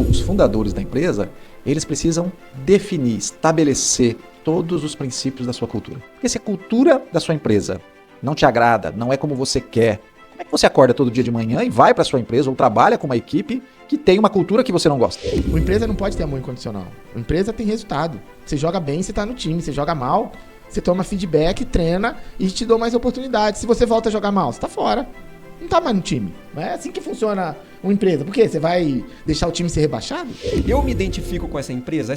Os fundadores da empresa, eles precisam definir, estabelecer todos os princípios da sua cultura. Porque se a cultura da sua empresa não te agrada, não é como você quer, como é que você acorda todo dia de manhã e vai para a sua empresa ou trabalha com uma equipe que tem uma cultura que você não gosta? Uma empresa não pode ter amor incondicional. Uma empresa tem resultado. Você joga bem, você tá no time. Você joga mal, você toma feedback, treina e te dá mais oportunidades. Se você volta a jogar mal, você tá fora. Não tá mais no time. Não é assim que funciona uma empresa. Por quê? Você vai deixar o time ser rebaixado? Eu me identifico com essa empresa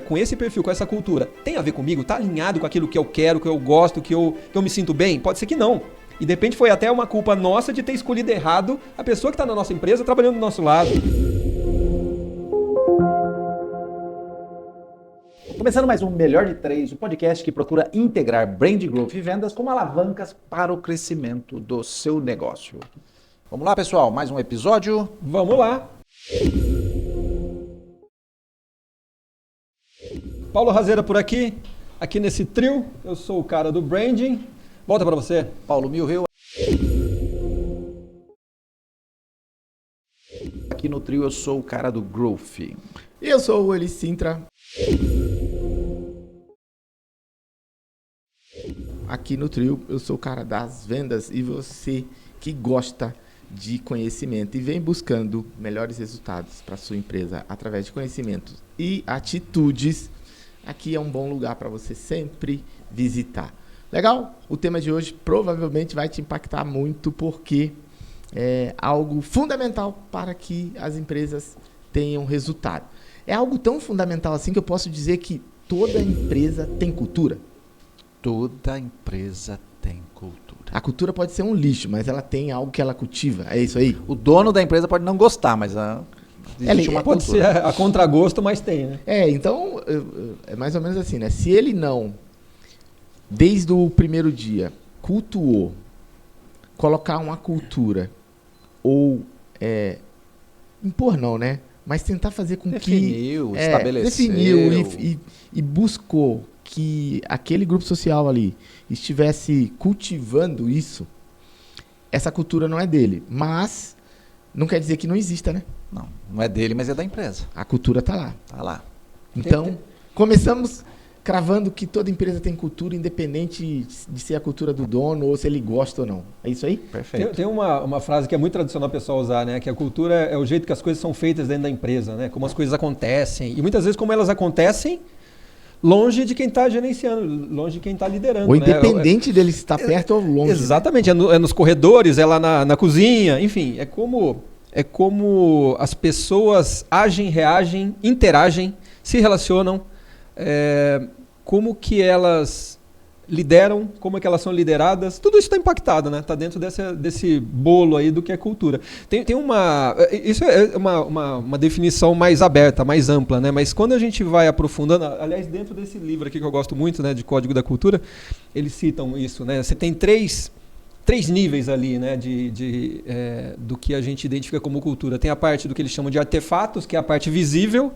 com esse perfil, com essa cultura, tem a ver comigo? Tá alinhado com aquilo que eu quero, que eu gosto, que eu me sinto bem? Pode ser que não. E de repente foi até uma culpa nossa de ter escolhido errado a pessoa que está na nossa empresa trabalhando do nosso lado. Começando mais um Melhor de 3, o podcast que procura integrar brand growth e vendas como alavancas para o crescimento do seu negócio. Vamos lá, pessoal, mais um episódio. Vamos lá. Paulo Razeira por aqui nesse trio, eu sou o cara do branding. Volta para você. Paulo Milreu. Aqui no trio eu sou o cara do growth. E eu sou o Eli Sintra. Aqui no trio eu sou o cara das vendas e você que gosta de conhecimento e vem buscando melhores resultados para sua empresa através de conhecimentos e atitudes, aqui é um bom lugar para você sempre visitar. Legal? O tema de hoje provavelmente vai te impactar muito porque é algo fundamental para que as empresas tenham resultado. É algo tão fundamental assim que eu posso dizer que toda empresa tem cultura. Toda empresa tem cultura. A cultura pode ser um lixo, mas ela tem algo que ela cultiva. É isso aí? O dono da empresa pode não gostar, mas existe uma pode cultura. ser a contragosto, mas tem, né? Então, é mais ou menos assim, né? Se ele não, desde o primeiro dia, cultuou, colocar uma cultura, ou impor não, né? Mas tentar fazer com definiu, que... estabeleceu. Definiu e buscou que aquele grupo social ali estivesse cultivando isso, essa cultura não é dele. Mas não quer dizer que não exista, né? Não é dele, mas é da empresa. A cultura tá lá. Tá lá. Então, começamos cravando que toda empresa tem cultura, independente de ser a cultura do dono ou se ele gosta ou não. É isso aí? Perfeito. Tem uma frase que é muito tradicional o pessoal usar, né? Que a cultura é o jeito que as coisas são feitas dentro da empresa, né? Como as coisas acontecem. E muitas vezes como elas acontecem longe de quem está gerenciando, longe de quem está liderando. Ou independente dele estar perto ou longe. Exatamente. Né? É nos corredores, é lá na cozinha, enfim. É como as pessoas agem, reagem, interagem, se relacionam, como que elas lideram, como é que elas são lideradas, tudo isso está impactado, né? Está dentro desse bolo aí do que é cultura. Isso é uma definição mais aberta, mais ampla, né? Mas quando a gente vai aprofundando, aliás, dentro desse livro aqui que eu gosto muito, né, de Código da Cultura, eles citam isso, né? Você tem três níveis ali, né, do que a gente identifica como cultura. Tem a parte do que eles chamam de artefatos, que é a parte visível.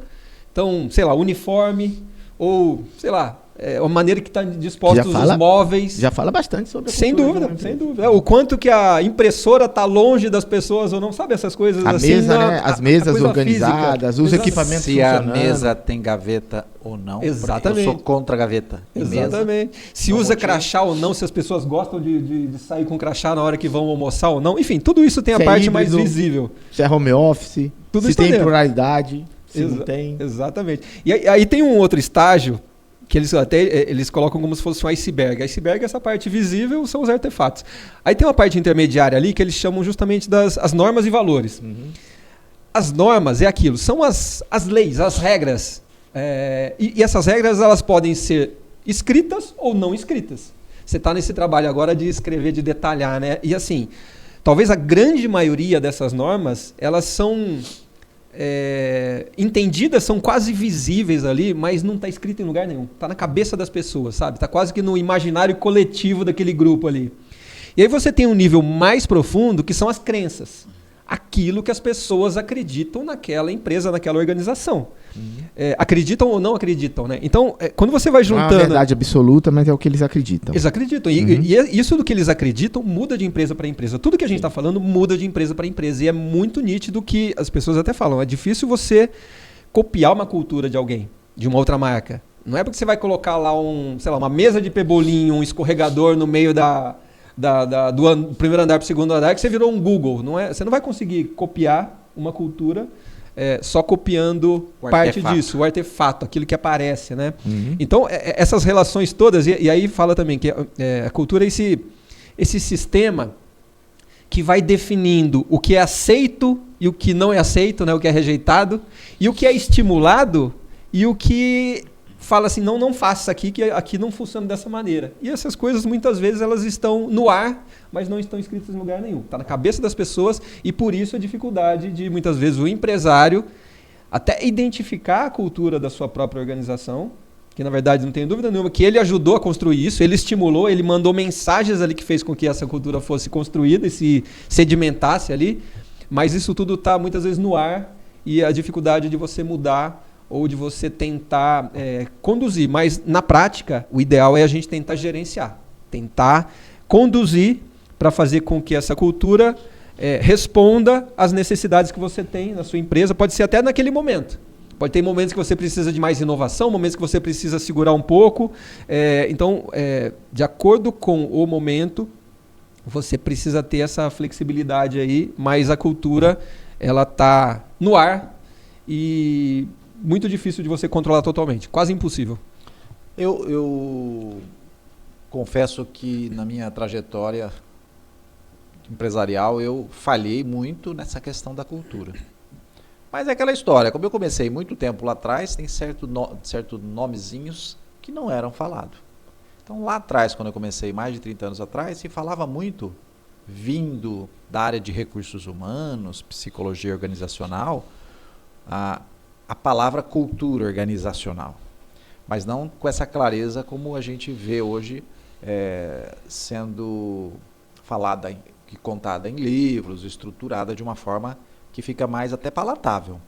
Então, sei lá, uniforme, ou, sei lá, a maneira que está dispostos os móveis. Já fala bastante sobre a cultura. Sem dúvida. O quanto que a impressora está longe das pessoas ou não, sabe essas coisas assim. Mesa, né? As mesas organizadas, os equipamentos funcionando. Se a mesa tem gaveta ou não. Exatamente. Eu sou contra a gaveta. Exatamente. Se usa crachá ou não, se as pessoas gostam de sair com crachá na hora que vão almoçar ou não. Enfim, tudo isso tem a parte mais visível. Se é home office, tudo se tem pluralidade, se não tem. Exatamente. E aí tem um outro estágio que eles colocam como se fosse um iceberg. Iceberg é essa parte visível, são os artefatos. Aí tem uma parte intermediária ali que eles chamam justamente das normas e valores. Uhum. As normas é aquilo, são as leis, as regras. E essas regras elas podem ser escritas ou não escritas. Você está nesse trabalho agora de escrever, de detalhar, né? E assim, talvez a grande maioria dessas normas, elas são entendidas, são quase visíveis ali, mas não está escrito em lugar nenhum. Está na cabeça das pessoas, sabe? Está quase que no imaginário coletivo daquele grupo ali. E aí você tem um nível mais profundo, que são as crenças. Aquilo que as pessoas acreditam naquela empresa, naquela organização. Uhum. acreditam ou não acreditam, né? Então, quando você vai Não é juntando... uma verdade absoluta, mas é o que eles acreditam. Eles acreditam. E isso do que eles acreditam muda de empresa para empresa. Tudo que a gente está falando muda de empresa para empresa. E é muito nítido que as pessoas até falam. É difícil você copiar uma cultura de alguém, de uma outra marca. Não é porque você vai colocar lá uma mesa de pebolim, um escorregador no meio do primeiro andar para o segundo andar que você virou um Google. Você não vai conseguir copiar uma cultura só copiando parte disso, o artefato, aquilo que aparece, né? Então, essas relações todas, e aí fala também que a cultura é esse sistema que vai definindo o que é aceito e o que não é aceito, né? O que é rejeitado, e o que é estimulado e o que fala assim, não faça isso aqui, que aqui não funciona dessa maneira. E essas coisas, muitas vezes, elas estão no ar, mas não estão escritas em lugar nenhum. Está na cabeça das pessoas e, por isso, a dificuldade de, muitas vezes, o empresário até identificar a cultura da sua própria organização, que, na verdade, não tem dúvida nenhuma, que ele ajudou a construir isso, ele estimulou, ele mandou mensagens ali que fez com que essa cultura fosse construída e se sedimentasse ali, mas isso tudo está, muitas vezes, no ar e a dificuldade de você mudar ou de você tentar conduzir. Mas, na prática, o ideal é a gente tentar gerenciar, tentar conduzir para fazer com que essa cultura responda às necessidades que você tem na sua empresa. Pode ser até naquele momento. Pode ter momentos que você precisa de mais inovação, momentos que você precisa segurar um pouco. Então, de acordo com o momento, você precisa ter essa flexibilidade aí, mas a cultura ela está no ar e muito difícil de você controlar totalmente, quase impossível. Eu confesso que na minha trajetória empresarial eu falhei muito nessa questão da cultura. Mas é aquela história, como eu comecei muito tempo lá atrás, tem certos nomezinhos que não eram falados. Então lá atrás, quando eu comecei, mais de 30 anos atrás, se falava muito, vindo da área de recursos humanos, psicologia organizacional, a palavra cultura organizacional, mas não com essa clareza como a gente vê hoje sendo falada e contada em livros, estruturada de uma forma que fica mais até palatável.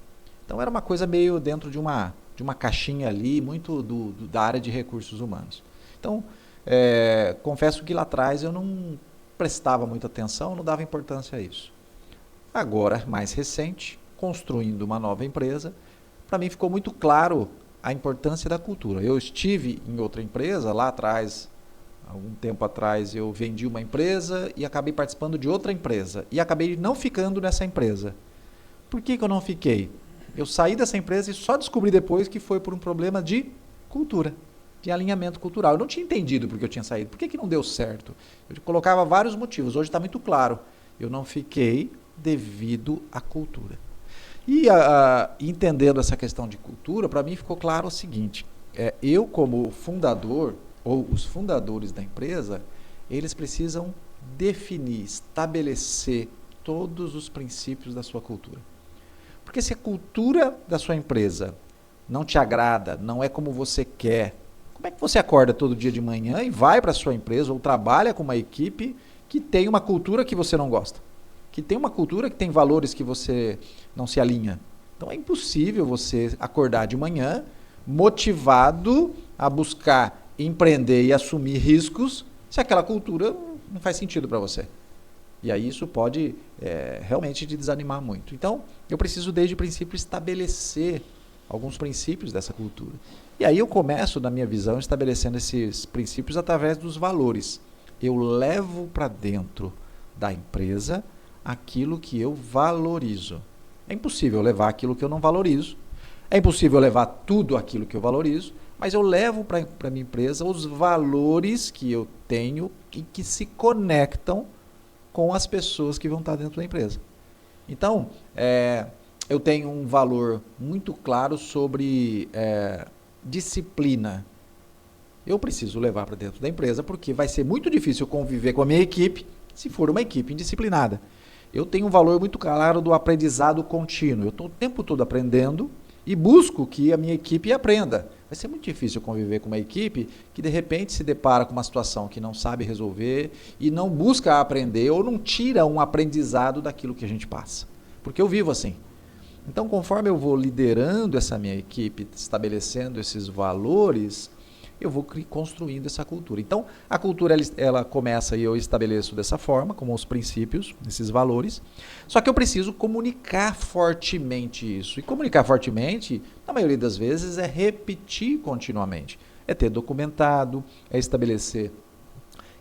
Então era uma coisa meio dentro de uma caixinha ali, muito da área de recursos humanos. Então, confesso que lá atrás eu não prestava muita atenção, não dava importância a isso. Agora, mais recente, construindo uma nova empresa, para mim ficou muito claro a importância da cultura. Eu estive em outra empresa lá atrás, algum tempo atrás eu vendi uma empresa e acabei participando de outra empresa e acabei não ficando nessa empresa. Por que eu não fiquei? Eu saí dessa empresa e só descobri depois que foi por um problema de cultura, de alinhamento cultural. Eu não tinha entendido por que eu tinha saído, por que não deu certo. Eu colocava vários motivos, hoje está muito claro. Eu não fiquei devido à cultura. E entendendo essa questão de cultura, para mim ficou claro o seguinte, eu como fundador, ou os fundadores da empresa, eles precisam definir, estabelecer todos os princípios da sua cultura. Porque se a cultura da sua empresa não te agrada, não é como você quer, como é que você acorda todo dia de manhã e vai para a sua empresa ou trabalha com uma equipe que tem uma cultura que você não gosta? Que tem uma cultura que tem valores que você não se alinha. Então é impossível você acordar de manhã motivado a buscar empreender e assumir riscos se aquela cultura não faz sentido para você. E aí isso pode realmente te desanimar muito. Então eu preciso desde o princípio estabelecer alguns princípios dessa cultura. E aí eu começo, na minha visão, estabelecendo esses princípios através dos valores. Eu levo para dentro da empresa aquilo que eu valorizo. É impossível levar aquilo que eu não valorizo. É impossível levar tudo aquilo que eu valorizo, mas eu levo para a minha empresa os valores que eu tenho e que se conectam com as pessoas que vão estar dentro da empresa. Então, eu tenho um valor muito claro sobre disciplina. Eu preciso levar para dentro da empresa porque vai ser muito difícil conviver com a minha equipe se for uma equipe indisciplinada. Eu tenho um valor muito claro do aprendizado contínuo. Eu estou o tempo todo aprendendo e busco que a minha equipe aprenda. Vai ser muito difícil conviver com uma equipe que de repente se depara com uma situação que não sabe resolver e não busca aprender ou não tira um aprendizado daquilo que a gente passa. Porque eu vivo assim. Então, conforme eu vou liderando essa minha equipe, estabelecendo esses valores, eu vou construindo essa cultura. Então, a cultura ela começa e eu estabeleço dessa forma, como os princípios, esses valores. Só que eu preciso comunicar fortemente isso. E comunicar fortemente, na maioria das vezes, é repetir continuamente. É ter documentado, é estabelecer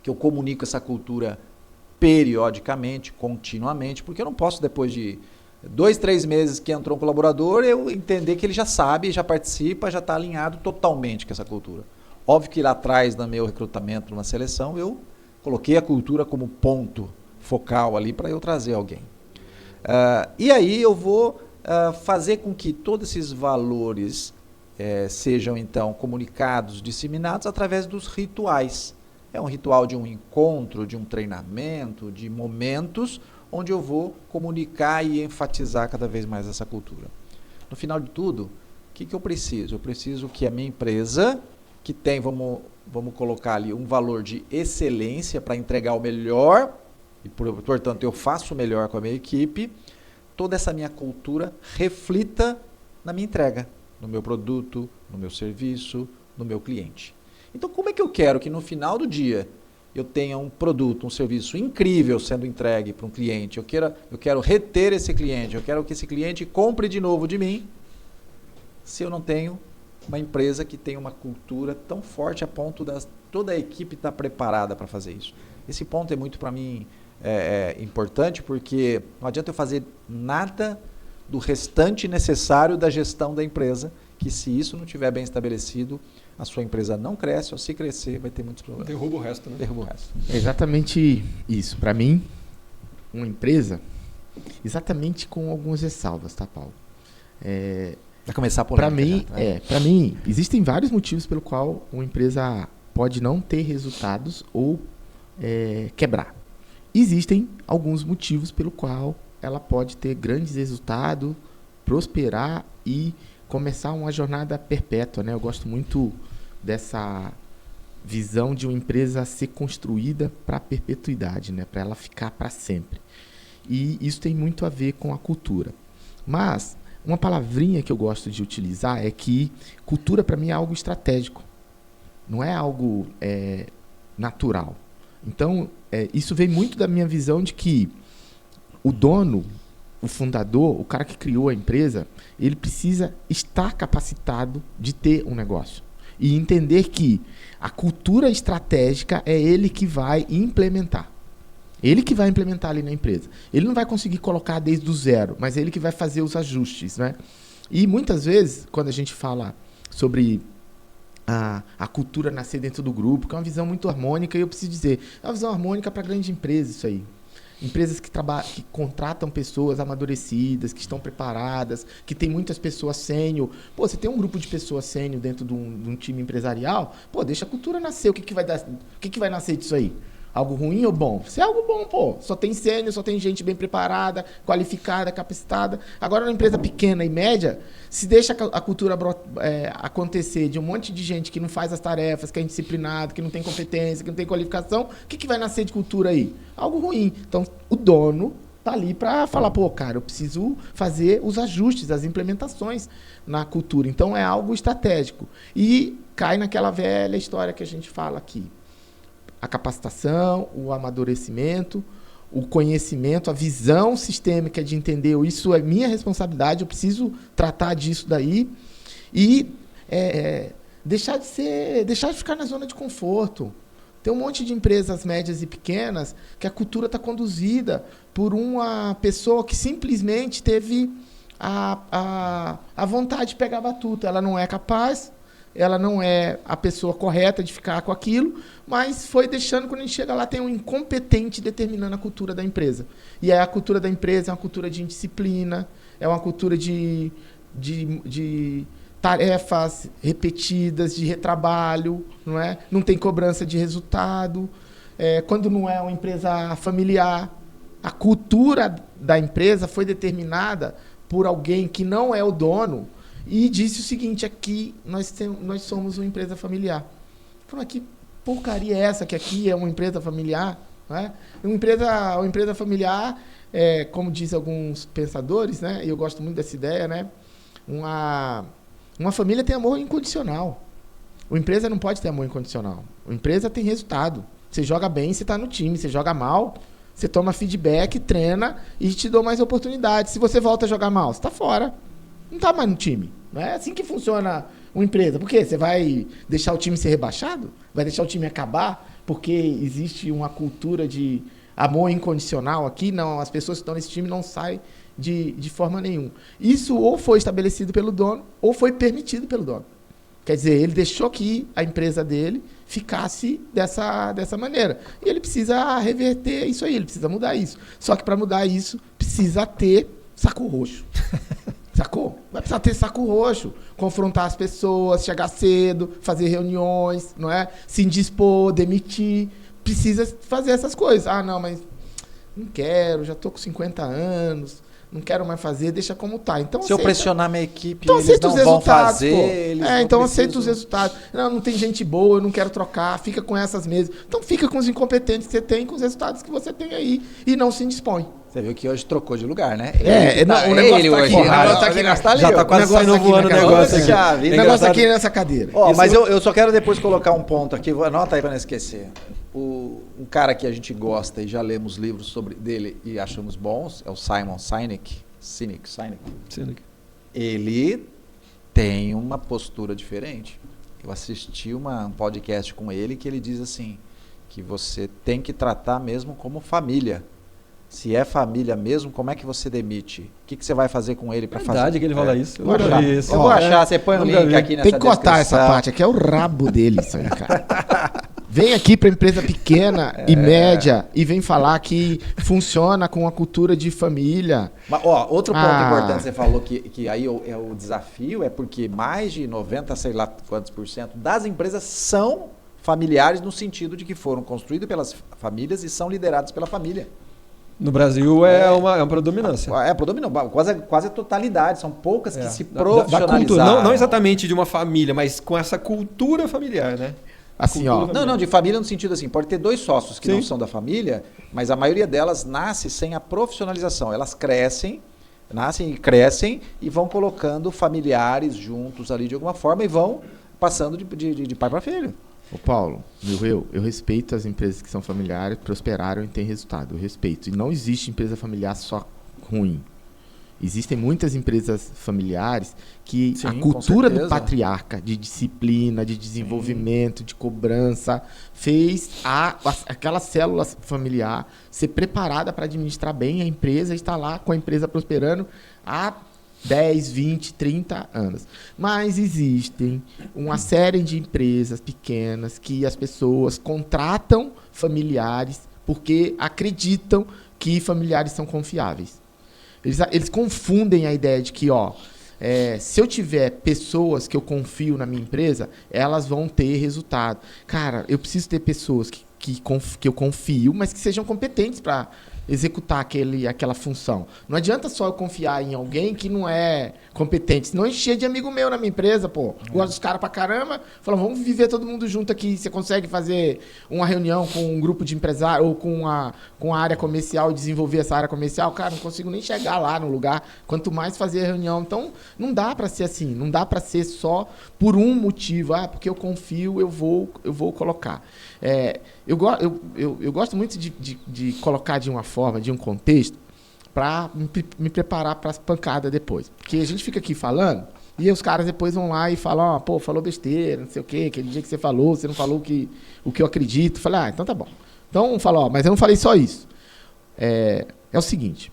que eu comunico essa cultura periodicamente, continuamente, porque eu não posso, depois de 2, 3 meses que entrou um colaborador, eu entender que ele já sabe, já participa, já está alinhado totalmente com essa cultura. Óbvio que lá atrás, no meu recrutamento, numa seleção, eu coloquei a cultura como ponto focal ali para eu trazer alguém. E aí eu vou fazer com que todos esses valores sejam, então, comunicados, disseminados através dos rituais. É um ritual de um encontro, de um treinamento, de momentos onde eu vou comunicar e enfatizar cada vez mais essa cultura. No final de tudo, o que eu preciso? Eu preciso que a minha empresa, que tem, vamos colocar ali, um valor de excelência para entregar o melhor, e portanto eu faço o melhor com a minha equipe, toda essa minha cultura reflita na minha entrega, no meu produto, no meu serviço, no meu cliente. Então, como é que eu quero que no final do dia eu tenha um produto, um serviço incrível sendo entregue para um cliente, eu quero reter esse cliente, eu quero que esse cliente compre de novo de mim, se eu não tenho uma empresa que tem uma cultura tão forte a ponto de toda a equipe estar preparada para fazer isso. Esse ponto é muito, para mim, importante, porque não adianta eu fazer nada do restante necessário da gestão da empresa, que se isso não estiver bem estabelecido, a sua empresa não cresce, ou se crescer, vai ter muitos problemas. Derruba o resto, né? Derruba o resto. É exatamente isso. Para mim, uma empresa, exatamente com algumas ressalvas, tá, Paulo? Vai começar a polêmica. Para mim, existem vários motivos pelo qual uma empresa pode não ter resultados ou quebrar. Existem alguns motivos pelo qual ela pode ter grandes resultados, prosperar e começar uma jornada perpétua, né? Eu gosto muito dessa visão de uma empresa ser construída para a perpetuidade, né? Para ela ficar para sempre. E isso tem muito a ver com a cultura. Mas uma palavrinha que eu gosto de utilizar é que cultura para mim é algo estratégico, não é algo natural. Então, isso vem muito da minha visão de que o dono, o fundador, o cara que criou a empresa, ele precisa estar capacitado de ter um negócio. E entender que a cultura estratégica é ele que vai implementar. Ele que vai implementar ali na empresa. Ele não vai conseguir colocar desde o zero, mas é ele que vai fazer os ajustes, né? E muitas vezes, quando a gente fala sobre a cultura nascer dentro do grupo, que é uma visão muito harmônica, e eu preciso dizer, é uma visão harmônica para grande empresa isso aí. Empresas que contratam pessoas amadurecidas, que estão preparadas, que tem muitas pessoas sênior. Pô, você tem um grupo de pessoas sênior dentro de um time empresarial, pô, deixa a cultura nascer. O que vai nascer disso aí? Algo ruim ou bom? Se é algo bom, pô, só tem sênior, só tem gente bem preparada, qualificada, capacitada. Agora, numa empresa pequena e média, se deixa a cultura acontecer de um monte de gente que não faz as tarefas, que é indisciplinado, que não tem competência, que não tem qualificação, o que vai nascer de cultura aí? Algo ruim. Então, o dono tá ali para falar, pô, cara, eu preciso fazer os ajustes, as implementações na cultura. Então, é algo estratégico. E cai naquela velha história que a gente fala aqui. A capacitação, o amadurecimento, o conhecimento, a visão sistêmica de entender isso é minha responsabilidade, eu preciso tratar disso daí e deixar de ficar na zona de conforto. Tem um monte de empresas médias e pequenas que a cultura está conduzida por uma pessoa que simplesmente teve a vontade de pegar a batuta. Ela não é capaz, ela não é a pessoa correta de ficar com aquilo, mas foi deixando, quando a gente chega lá, tem um incompetente determinando a cultura da empresa. E a cultura da empresa é uma cultura de indisciplina, é uma cultura de tarefas repetidas, de retrabalho, não é? Não tem cobrança de resultado. Quando não é uma empresa familiar, a cultura da empresa foi determinada por alguém que não é o dono, e disse o seguinte, aqui nós somos uma empresa familiar. Falei, que porcaria é essa, que aqui é uma empresa familiar? Né? Uma empresa familiar como dizem alguns pensadores, né? E eu gosto muito dessa ideia, né? Uma família tem amor incondicional. Uma empresa não pode ter amor incondicional. Uma empresa tem resultado. Você joga bem, você está no time. Você joga mal, você toma feedback, treina e te dou mais oportunidades. Se você volta a jogar mal, você está fora. Não está mais no time. Não é assim que funciona uma empresa. Por quê? Você vai deixar o time ser rebaixado? Vai deixar o time acabar? Porque existe uma cultura de amor incondicional aqui? Não, as pessoas que estão nesse time não saem de forma nenhuma. Isso ou foi estabelecido pelo dono ou foi permitido pelo dono. Quer dizer, ele deixou que a empresa dele ficasse dessa maneira. E ele precisa reverter isso aí, ele precisa mudar isso. Só que para mudar isso, precisa ter saco roxo. Sacou? Vai precisar ter saco roxo, confrontar as pessoas, chegar cedo, fazer reuniões, não é? Se indispor, demitir. Precisa fazer essas coisas. Ah, não, mas não quero, já estou com 50 anos, não quero mais fazer, deixa como tá. Então, se eu pressionar minha equipe, então, eles não vão fazer. Então aceita os resultados. Não tem gente boa, eu não quero trocar, fica com essas mesmas. Então fica com os incompetentes que você tem, com os resultados que você tem aí e não se indispõe. Você viu que hoje trocou de lugar, né? O negócio tá aqui. Já tá quase saindo voando o negócio aqui. O negócio aqui nessa cadeira. Mas eu só quero depois colocar um ponto aqui, anota aí para não esquecer. Um cara que a gente gosta e já lemos livros dele e achamos bons é o Simon Sinek. Ele tem uma postura diferente. Eu assisti um podcast com ele que ele diz assim, que você tem que tratar mesmo como família. Se é família mesmo, como é que você demite? O que você vai fazer com ele para fazer? Verdade que ele fala isso. Eu vou achar, você põe o link aqui nessa descrição. Tem que cortar essa parte aqui, é o rabo dele isso aí, cara. Vem aqui para empresa pequena e média e vem falar que funciona com a cultura de família. Mas, outro ponto importante, você falou que aí é o desafio, é porque mais de 90, sei lá quantos % das empresas são familiares no sentido de que foram construídas pelas famílias e são lideradas pela família. No Brasil é uma predominância. Quase a totalidade. São poucas que se profissionalizaram. Da não exatamente de uma família, mas com essa cultura familiar, né? Assim, de família no sentido assim, pode ter 2 sócios que não são da família, mas a maioria delas nasce sem a profissionalização. Elas nascem e crescem e vão colocando familiares juntos ali de alguma forma e vão passando de pai para filho. Ô Paulo, eu respeito as empresas que são familiares, prosperaram e têm resultado. Eu respeito. E não existe empresa familiar só ruim. Existem muitas empresas familiares que a cultura do patriarca, de disciplina, de desenvolvimento, de cobrança, fez aquela célula familiar ser preparada para administrar bem a empresa e estar lá com a empresa prosperando há 10, 20, 30 anos. Mas existem uma série de empresas pequenas que as pessoas contratam familiares porque acreditam que familiares são confiáveis. Eles confundem a ideia de que, se eu tiver pessoas que eu confio na minha empresa, elas vão ter resultado. Cara, eu preciso ter pessoas que eu confio, mas que sejam competentes para executar aquela função. Não adianta só eu confiar em alguém que não é competente. Senão encher de amigo meu na minha empresa, pô. Gosto dos caras pra caramba. Falam, vamos viver todo mundo junto aqui. Você consegue fazer uma reunião com um grupo de empresários ou com a área comercial e desenvolver essa área comercial? Cara, não consigo nem chegar lá no lugar. Quanto mais fazer a reunião. Então, não dá pra ser assim. Não dá pra ser só por um motivo. Porque eu confio, eu vou colocar. Eu gosto muito de colocar de uma forma, de um contexto, para me preparar para as pancadas depois. Porque a gente fica aqui falando, e os caras depois vão lá e falam, falou besteira, não sei o quê, aquele dia que você não falou o que eu acredito. Falei, então tá bom. Então fala, mas eu não falei só isso. É o seguinte,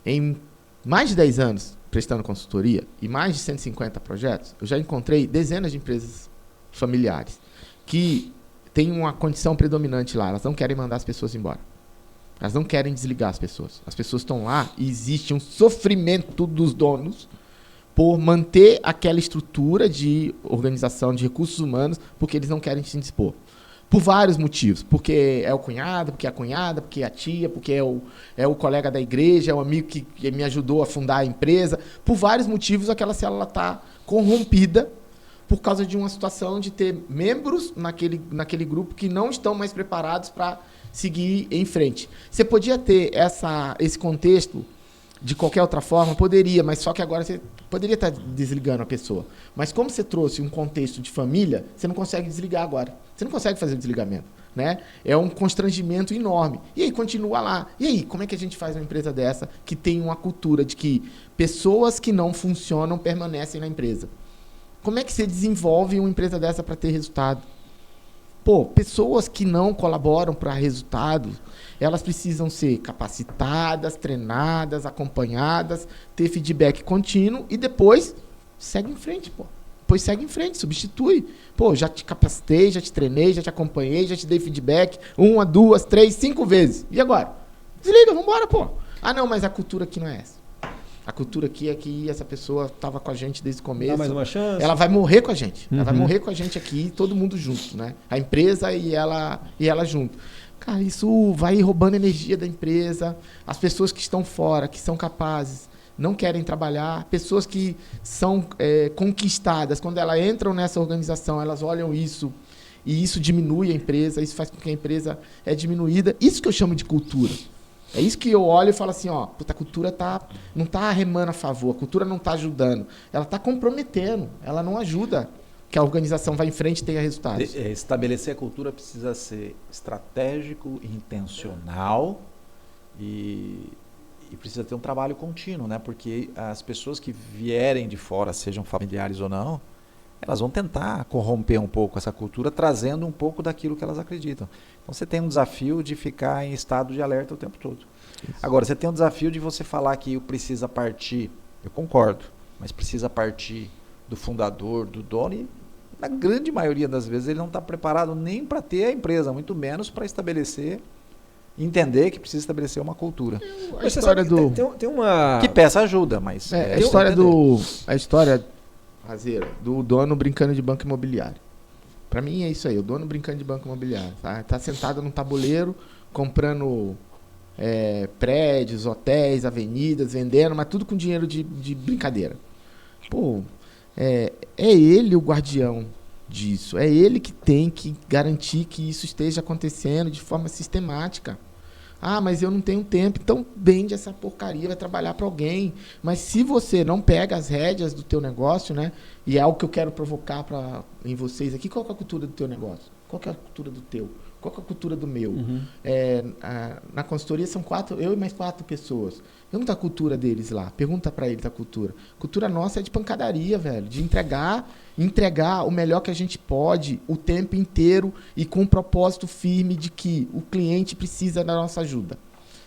em mais de 10 anos prestando consultoria e mais de 150 projetos, eu já encontrei dezenas de empresas familiares que têm uma condição predominante lá. Elas não querem mandar as pessoas embora. Elas não querem desligar as pessoas. As pessoas estão lá e existe um sofrimento dos donos por manter aquela estrutura de organização de recursos humanos, porque eles não querem se dispor. Por vários motivos. Porque é o cunhado, porque é a cunhada, porque é a tia, porque é o colega da igreja, é o amigo que me ajudou a fundar a empresa. Por vários motivos, aquela célula está corrompida por causa de uma situação de ter membros naquele grupo que não estão mais preparados para seguir em frente. Você podia ter esse contexto de qualquer outra forma? Poderia, mas só que agora você poderia estar desligando a pessoa. Mas como você trouxe um contexto de família, você não consegue desligar agora. Você não consegue fazer o desligamento, né? É um constrangimento enorme. E aí, continua lá. E aí, como é que a gente faz uma empresa dessa que tem uma cultura de que pessoas que não funcionam permanecem na empresa? Como é que você desenvolve uma empresa dessa para ter resultado? Pô, pessoas que não colaboram para resultados, elas precisam ser capacitadas, treinadas, acompanhadas, ter feedback contínuo e depois segue em frente, pô. Depois segue em frente, substitui. Pô, já te capacitei, já te treinei, já te acompanhei, já te dei feedback 1, 2, 3, 5 vezes. E agora? Desliga, vambora, pô. Ah, não, mas a cultura aqui não é essa. A cultura aqui é que essa pessoa estava com a gente desde o começo. Dá mais uma chance. Ela vai morrer com a gente. Uhum. Ela vai morrer com a gente aqui, todo mundo junto, né? A empresa e ela junto. Cara, isso vai roubando energia da empresa. As pessoas que estão fora, que são capazes, não querem trabalhar. Pessoas que são conquistadas, quando elas entram nessa organização, elas olham isso e isso diminui a empresa, isso faz com que a empresa é diminuída. Isso que eu chamo de cultura. É isso que eu olho e falo assim, ó, puta, a cultura não tá remando a favor, a cultura não tá ajudando, ela tá comprometendo, ela não ajuda que a organização vá em frente e tenha resultados. Estabelecer a cultura precisa ser estratégico, intencional e precisa ter um trabalho contínuo, né? Porque as pessoas que vierem de fora, sejam familiares ou não, elas vão tentar corromper um pouco essa cultura, trazendo um pouco daquilo que elas acreditam. Então você tem um desafio de ficar em estado de alerta o tempo todo. Isso. Agora, você tem um desafio de você falar que precisa partir, eu concordo, mas precisa partir do fundador, do dono, e na grande maioria das vezes ele não está preparado nem para ter a empresa, muito menos para estabelecer, entender que precisa estabelecer uma cultura. A história do... Tem uma... Que peça ajuda, mas... a história Razeira, do dono brincando de banco imobiliário. Para mim é isso aí, o dono brincando de banco imobiliário. Tá sentado num tabuleiro, comprando prédios, hotéis, avenidas, vendendo, mas tudo com dinheiro de brincadeira. Pô, é ele o guardião disso. É ele que tem que garantir que isso esteja acontecendo de forma sistemática. Ah, mas eu não tenho tempo. Então vende essa porcaria, vai trabalhar para alguém. Mas se você não pega as rédeas do teu negócio, né? E é algo que eu quero provocar em vocês aqui. Qual que é a cultura do teu negócio? Qual que é a cultura do teu? Qual que é a cultura do meu? Uhum. Na consultoria são 4, eu e mais 4 pessoas. Pergunta a cultura deles lá. Pergunta para eles a cultura. Cultura nossa é de pancadaria, velho. De entregar o melhor que a gente pode o tempo inteiro e com um propósito firme de que o cliente precisa da nossa ajuda.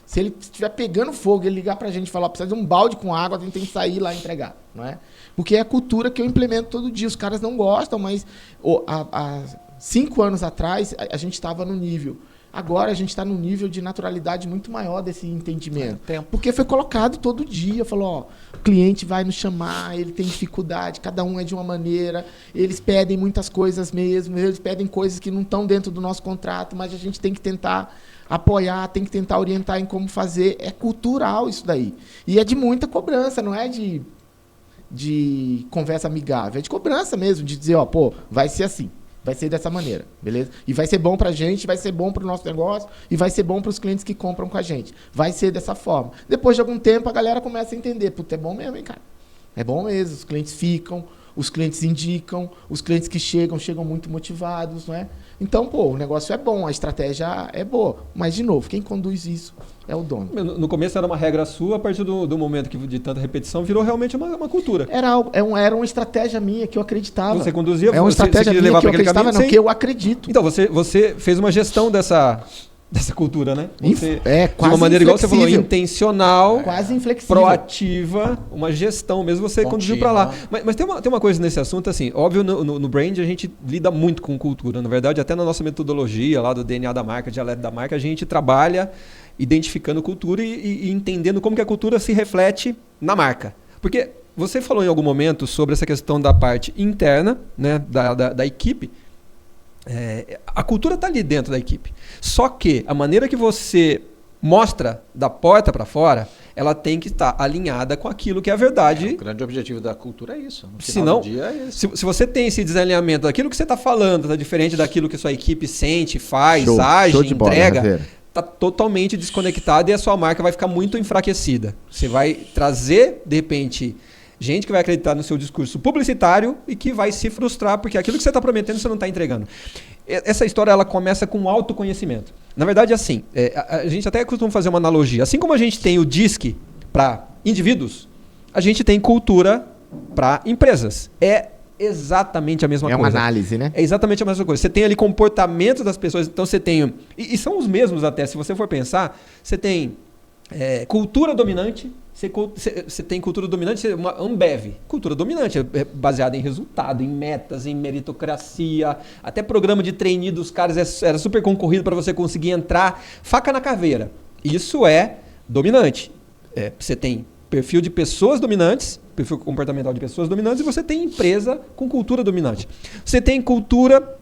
Se ele estiver pegando fogo, ele ligar pra gente e falar, precisa de um balde com água, a gente tem que sair lá e entregar, não é? Porque é a cultura que eu implemento todo dia. Os caras não gostam, mas há 5 anos atrás a gente estava no nível. Agora a gente está num nível de naturalidade muito maior desse entendimento. Porque foi colocado todo dia. Falou, ó, o cliente vai nos chamar, ele tem dificuldade, cada um é de uma maneira, eles pedem muitas coisas mesmo, eles pedem coisas que não estão dentro do nosso contrato, mas a gente tem que tentar apoiar, tem que tentar orientar em como fazer. É cultural isso daí. E é de muita cobrança, não é de conversa amigável, é de cobrança mesmo, de dizer, ó, pô, vai ser assim. Vai ser dessa maneira, beleza? E vai ser bom pra gente, vai ser bom pro nosso negócio e vai ser bom pros clientes que compram com a gente. Vai ser dessa forma. Depois de algum tempo, a galera começa a entender. Puta, é bom mesmo, hein, cara? É bom mesmo. Os clientes ficam, os clientes indicam, os clientes que chegam muito motivados, não é? Então, pô, o negócio é bom, a estratégia é boa. Mas, de novo, quem conduz isso é o dono. No começo era uma regra sua, a partir do momento que de tanta repetição virou realmente uma cultura. Era uma estratégia minha que eu acreditava. Você conduzia, é uma estratégia minha que eu acreditava, não, que eu acredito. Então, você fez uma gestão dessa cultura, né? Você, quase de uma maneira igual você falou, intencional, quase inflexível, proativa, uma gestão mesmo, você conduziu para lá. Mas tem uma coisa nesse assunto, assim, óbvio, no brand a gente lida muito com cultura. Na verdade, até na nossa metodologia lá do DNA da marca, dialeto da marca, a gente trabalha identificando cultura e entendendo como que a cultura se reflete na marca. Porque você falou em algum momento sobre essa questão da parte interna, né, da equipe. A cultura está ali dentro da equipe. Só que a maneira que você mostra da porta para fora, ela tem que estar alinhada com aquilo que é a verdade. O grande objetivo da cultura é isso. No final Senão, do dia é isso. se você tem esse desalinhamento daquilo que você está falando, tá diferente daquilo que a sua equipe sente, faz, Show age, de bola, entrega, Raveira. está totalmente desconectado e a sua marca vai ficar muito enfraquecida. Você vai trazer, de repente, gente que vai acreditar no seu discurso publicitário e que vai se frustrar porque aquilo que você está prometendo você não está entregando. Essa história ela começa com autoconhecimento. Na verdade, assim, a gente até costuma fazer uma analogia. Assim como a gente tem o DISC para indivíduos, a gente tem cultura para empresas. É exatamente a mesma coisa. É uma análise, né? É exatamente a mesma coisa. Você tem ali comportamento das pessoas, então você tem... E são os mesmos até, se você for pensar, você tem cultura dominante, você tem cultura dominante, uma Ambev, cultura dominante, baseada em resultado, em metas, em meritocracia, até programa de trainee dos caras era super concorrido para você conseguir entrar, faca na caveira. Isso é dominante. Você tem perfil de pessoas dominantes, perfil comportamental de pessoas dominantes, e você tem empresa com cultura dominante. Você tem cultura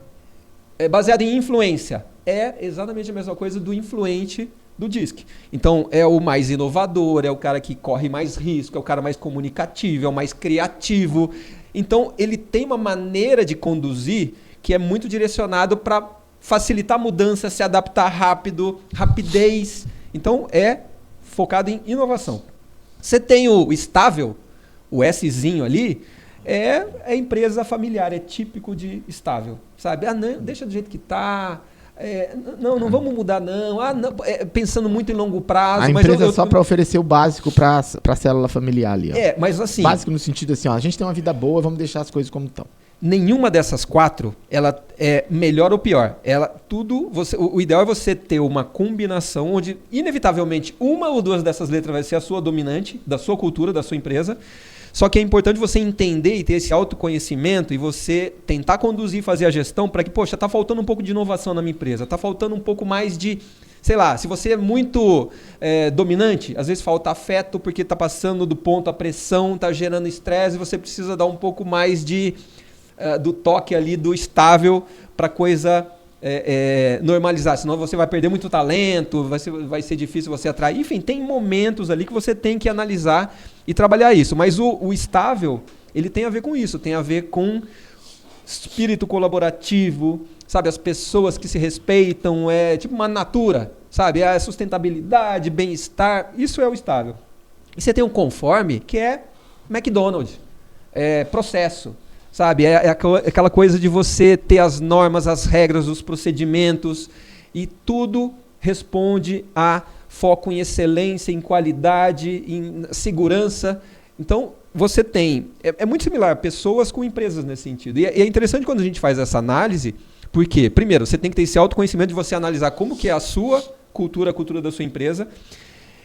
baseada em influência. É exatamente a mesma coisa do influente do DISC. Então, é o mais inovador, é o cara que corre mais risco, é o cara mais comunicativo, é o mais criativo. Então, ele tem uma maneira de conduzir que é muito direcionado para facilitar a mudança, se adaptar rápido, rapidez. Então, é focado em inovação. Você tem o estável, o Szinho ali, é empresa familiar, é típico de estável, sabe? Não, deixa do jeito que está... não vamos mudar não. Pensando muito em longo prazo. A empresa é só para oferecer o básico para a célula familiar ali. Ó. Mas assim... Básico no sentido assim, ó, a gente tem uma vida boa, vamos deixar as coisas como estão. Nenhuma dessas 4, ela é melhor ou pior. O ideal é você ter uma combinação onde, inevitavelmente, uma ou duas dessas letras vai ser a sua dominante, da sua cultura, da sua empresa. Só que é importante você entender e ter esse autoconhecimento e você tentar conduzir e fazer a gestão para que, poxa, está faltando um pouco de inovação na minha empresa, está faltando um pouco mais de, sei lá, se você é muito dominante, às vezes falta afeto porque está passando do ponto, a pressão está gerando estresse e você precisa dar um pouco mais do toque ali, do estável para a coisa normalizar, senão você vai perder muito talento, vai ser difícil você atrair. Enfim, tem momentos ali que você tem que analisar e trabalhar isso. Mas o estável, ele tem a ver com isso, tem a ver com espírito colaborativo, sabe? As pessoas que se respeitam, tipo uma natura, sabe? A sustentabilidade, bem-estar, isso é o estável. E você tem o conforme, que é McDonald's, processo. Sabe, aquela coisa de você ter as normas, as regras, os procedimentos e tudo responde a foco em excelência, em qualidade, em segurança. Então, você tem... É muito similar, pessoas com empresas nesse sentido. E é interessante quando a gente faz essa análise, porque, primeiro, você tem que ter esse autoconhecimento de você analisar como que é a sua cultura, a cultura da sua empresa.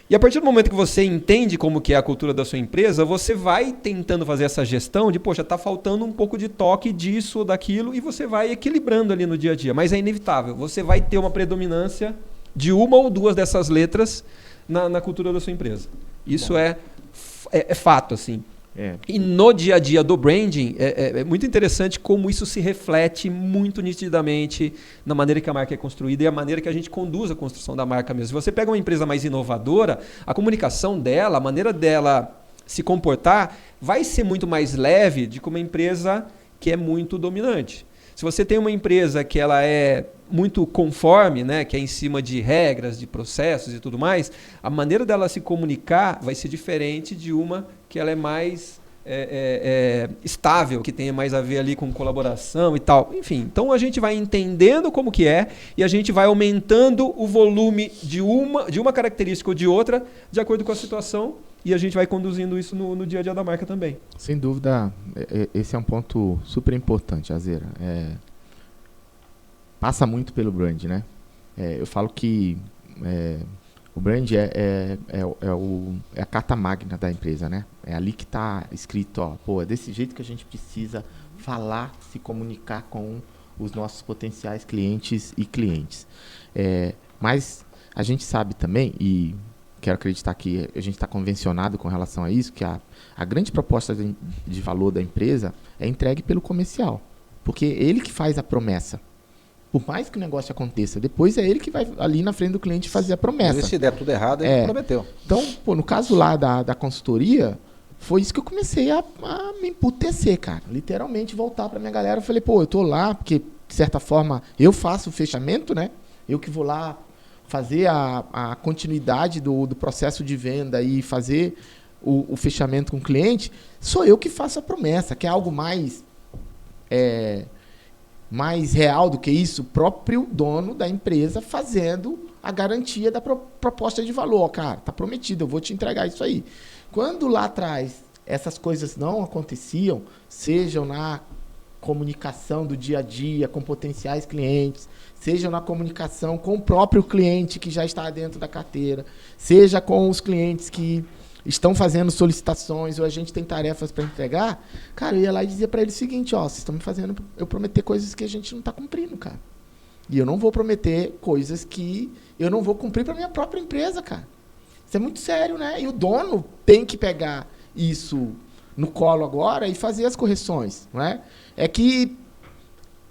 E a partir do momento que você entende como que é a cultura da sua empresa, você vai tentando fazer essa gestão de, poxa, está faltando um pouco de toque disso ou daquilo, e você vai equilibrando ali no dia a dia. Mas é inevitável, você vai ter uma predominância de uma ou duas dessas letras na cultura da sua empresa. Isso é fato, assim. E no dia a dia do branding, é muito interessante como isso se reflete muito nitidamente na maneira que a marca é construída e a maneira que a gente conduz a construção da marca mesmo. Se você pega uma empresa mais inovadora, a comunicação dela, a maneira dela se comportar, vai ser muito mais leve do que uma empresa que é muito dominante. Se você tem uma empresa que ela é muito conforme, né, que é em cima de regras, de processos e tudo mais, a maneira dela se comunicar vai ser diferente de uma que ela é mais estável, que tenha mais a ver ali com colaboração e tal. Enfim, então a gente vai entendendo como que é e a gente vai aumentando o volume de uma característica ou de outra de acordo com a situação e a gente vai conduzindo isso no dia a dia da marca também. Sem dúvida, esse é um ponto super importante, Azeira. Passa muito pelo brand, né? Eu falo que o brand é a carta magna da empresa, né? É ali que está escrito, ó, pô, é desse jeito que a gente precisa falar, se comunicar com os nossos potenciais clientes e clientes. Mas a gente sabe também, e quero acreditar que a gente está convencionado com relação a isso, que a grande proposta de valor da empresa é entregue pelo comercial, porque é ele que faz a promessa. Por mais que o negócio aconteça, depois é ele que vai ali na frente do cliente fazer a promessa. Mas se der tudo errado, ele prometeu. Então, pô, no caso lá da consultoria, foi isso que eu comecei a me emputecer, cara. Literalmente voltar pra minha galera. Eu falei, pô, eu tô lá, porque, de certa forma, eu faço o fechamento, né? Eu que vou lá fazer a continuidade do processo de venda e fazer o fechamento com o cliente, sou eu que faço a promessa, que é algo mais real do que isso, o próprio dono da empresa fazendo a garantia da proposta de valor. Ó, cara, tá prometido, eu vou te entregar isso aí. Quando lá atrás essas coisas não aconteciam, sejam na comunicação do dia a dia com potenciais clientes, seja na comunicação com o próprio cliente que já está dentro da carteira, seja com os clientes que estão fazendo solicitações ou a gente tem tarefas para entregar, cara, eu ia lá e dizia para ele o seguinte, ó, vocês estão me fazendo eu prometer coisas que a gente não está cumprindo, cara. E eu não vou prometer coisas que eu não vou cumprir para minha própria empresa, cara. Isso é muito sério, né? E o dono tem que pegar isso no colo agora e fazer as correções, não é? É que,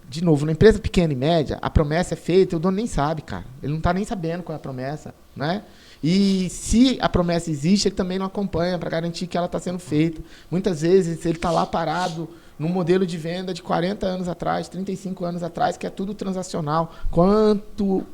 de novo, na empresa pequena e média, a promessa é feita e o dono nem sabe, cara. Ele não está nem sabendo qual é a promessa, né? E se a promessa existe, ele também não acompanha para garantir que ela está sendo feita. Muitas vezes ele está lá parado num modelo de venda de 40 anos atrás, 35 anos atrás, que é tudo transacional.